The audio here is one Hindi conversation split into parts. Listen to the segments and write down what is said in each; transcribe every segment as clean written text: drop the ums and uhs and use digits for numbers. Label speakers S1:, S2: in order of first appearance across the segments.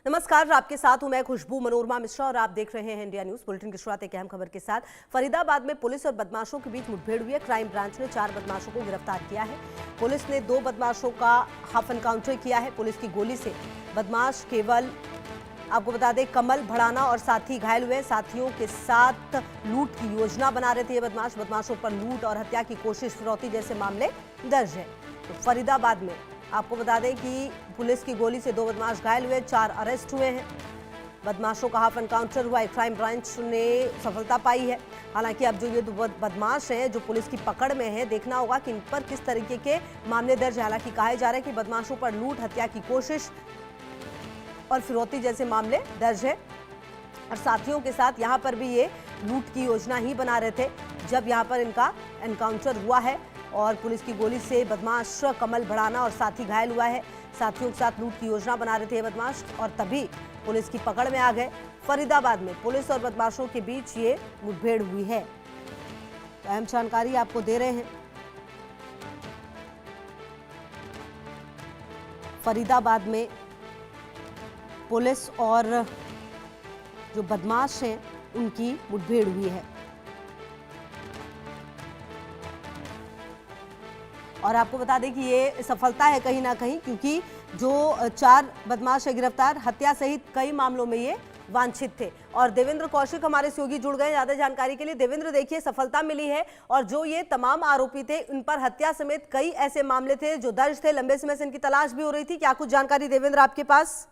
S1: नमस्कार, आपके साथ हूं मैं खुशबू मनोरमा मिश्रा और आप देख रहे हैं इंडिया न्यूज। बुलेटिन की शुरुआत एक अहम खबर के साथ। फरीदाबाद में पुलिस और बदमाशों के बीच मुठभेड़ हुई है। क्राइम ब्रांच ने 4 बदमाशों को गिरफ्तार किया है। पुलिस ने 2 बदमाशों का हाफ एनकाउंटर किया है। पुलिस की गोली से बदमाश केवल आपको बता दें कमल भड़ाना और साथी घायल हुए। साथियों के साथ लूट की योजना बना रहे थे ये बदमाशों पर लूट और हत्या की कोशिश, फिरौती जैसे मामले दर्ज है। तो फरीदाबाद में आपको बता दें कि पुलिस की गोली से 2 बदमाश घायल हुए, 4 अरेस्ट हुए हैं। बदमाशों का हाफ एनकाउंटर हुआ है। क्राइम ब्रांच ने सफलता पाई है। हालांकि अब जो ये 2 बदमाश हैं जो पुलिस की पकड़ में है, देखना होगा कि इन पर किस तरीके के मामले दर्ज है। हालांकि कहा जा रहा है कि बदमाशों पर लूट, हत्या की कोशिश और फिरौती जैसे मामले दर्ज है। और साथियों के साथ यहाँ पर भी ये लूट की योजना ही बना रहे थे जब यहाँ पर इनका एनकाउंटर हुआ है और पुलिस की गोली से बदमाश कमल भड़ाना और साथी घायल हुआ है। साथियों के साथ लूट की योजना बना रहे थे ये बदमाश और तभी पुलिस की पकड़ में आ गए। फरीदाबाद में पुलिस और बदमाशों के बीच ये मुठभेड़ हुई है। तो अहम जानकारी आपको दे रहे हैं। फरीदाबाद में पुलिस और जो बदमाश हैं उनकी मुठभेड़ हुई है और आपको बता दें कि ये सफलता है कहीं ना कहीं, क्योंकि जो 4 बदमाश है गिरफ्तार, हत्या सहित कई मामलों में ये वांछित थे। और देवेंद्र कौशिक हमारे सहयोगी जुड़ गए ज्यादा जानकारी के लिए। देवेंद्र, देखिए सफलता मिली है और जो ये तमाम आरोपी थे उन पर हत्या समेत कई ऐसे मामले थे जो दर्ज थे। लंबे समय से इनकी तलाश भी हो रही थी। क्या कुछ जानकारी देवेंद्र आपके पास?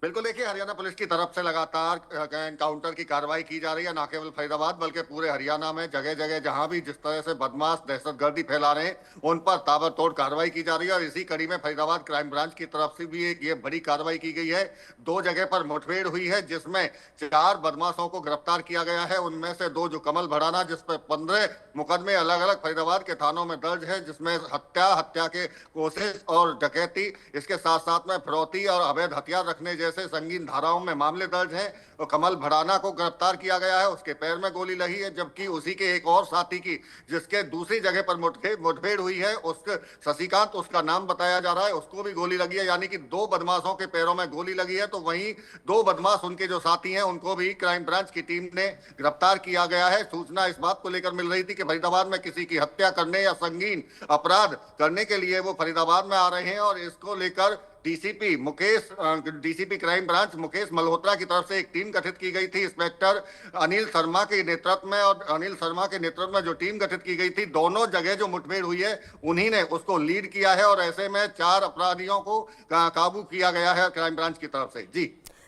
S2: बिल्कुल, देखिए हरियाणा पुलिस की तरफ से लगातार एनकाउंटर की कार्रवाई की जा रही है। ना केवल फरीदाबाद बल्कि पूरे हरियाणा में जगह जगह जहां भी जिस तरह से बदमाश दहशतगर्दी फैला रहे हैं उन पर ताबड़तोड़ कार्रवाई की जा रही है। और इसी कड़ी में फरीदाबाद क्राइम ब्रांच की तरफ से भी एक ये बड़ी कार्रवाई की गई है। 2 जगह पर मुठभेड़ हुई है जिसमें 4 बदमाशों को गिरफ्तार किया गया है। उनमें से 2 जो कमल भड़ाना, जिस पर 15 मुकदमे अलग अलग फरीदाबाद के थानों में दर्ज है, जिसमें हत्या के कोशिश और डकैती, इसके साथ साथ में फिरौती और अवैध हथियार रखने जैसे संगीन धाराओं में मामले दर्ज हैं। और कमल भड़ाना को गिरफ्तार किया गया है, उसके पैर में गोली लगी है। जबकि उसी के एक और साथी की, जिसके दूसरी जगह पर मुठभेड़ हुई है, उसके शशिकांत उसका नाम बताया जा रहा है, उसको भी गोली लगी है। यानी कि 2 बदमाशों के पैरों में गोली लगी है। तो वहीं 2 बदमाश उनके जो साथी हैं उनको भी क्राइम ब्रांच की टीम ने गिरफ्तार किया गया है। सूचना इस बात को लेकर मिल रही थी कि फरीदाबाद में किसी की हत्या करने या संगीन अपराध करने के लिए वो फरीदाबाद में आ रहे हैं। और इसको लेकर DCP crime branch Mukesh Malhotra की तरफ से एक टीम गठित की गई थी। इंस्पेक्टर अनिल शर्मा के नेतृत्व में, और अनिल शर्मा के नेतृत्व में जो टीम गठित की गई थी, दोनों जगह जो मुठभेड़ हुई है उन्हीं ने उसको लीड किया है। और ऐसे में 4 अपराधियों को काबू किया गया है क्राइम ब्रांच की तरफ से। जी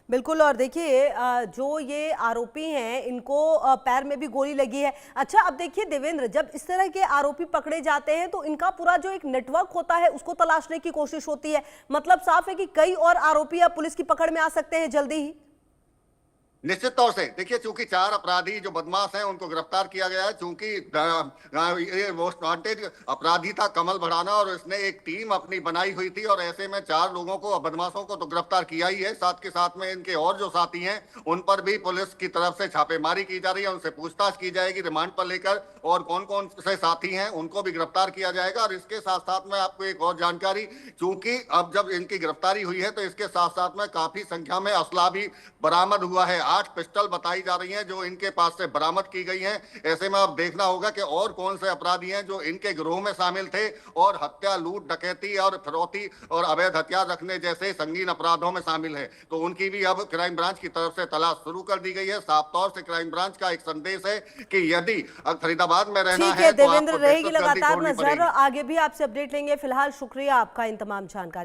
S1: बिल्कुल। और देखिए जो ये आरोपी हैं इनको पैर में भी गोली लगी है। अच्छा, अब देखिए देवेंद्र, जब इस तरह के आरोपी पकड़े जाते हैं तो इनका पूरा जो एक नेटवर्क होता है उसको तलाशने की कोशिश होती है। मतलब साफ है कि कई और आरोपी अब पुलिस की पकड़ में आ सकते हैं जल्दी ही।
S2: निश्चित तौर से देखिए, चूंकि 4 अपराधी जो बदमाश हैं उनको गिरफ्तार किया गया है। चूंकि ये मोस्ट वांटेड अपराधी था कमल भड़ाना और उसने एक टीम अपनी बनाई हुई थी। और ऐसे में 4 लोगों को, बदमाशों को तो गिरफ्तार किया ही है, साथ के साथ में इनके और जो साथी हैं उन पर भी पुलिस की तरफ से छापेमारी की जा रही है। उनसे पूछताछ की जाएगी रिमांड पर लेकर, और कौन कौन से साथी हैं उनको भी गिरफ्तार किया जाएगा। और इसके साथ साथ में आपको एक और जानकारी, चूंकि अब जब इनकी गिरफ्तारी हुई है तो इसके साथ साथ में काफी संख्या में असला भी बरामद हुआ है। 8 पिस्टल बताई जा रही हैं जो इनके पास से बरामद की गई हैं। ऐसे में अब देखना होगा कि और कौन से अपराधी हैं जो इनके गिरोह में शामिल थे और हत्या, लूट, डकैती और फिरौती और अवैध हथियार रखने जैसे संगीन अपराधों में शामिल है। तो उनकी भी अब क्राइम ब्रांच की तरफ से तलाश शुरू कर दी गई है। साफ तौर से क्राइम ब्रांच का एक संदेश है कि यदि फरीदाबाद में रहना है तो
S1: देवेंद्र, रहेगी लगातार नजर, आगे भी आपसे अपडेट लेंगे। फिलहाल शुक्रिया आपका इन तमाम जानकारी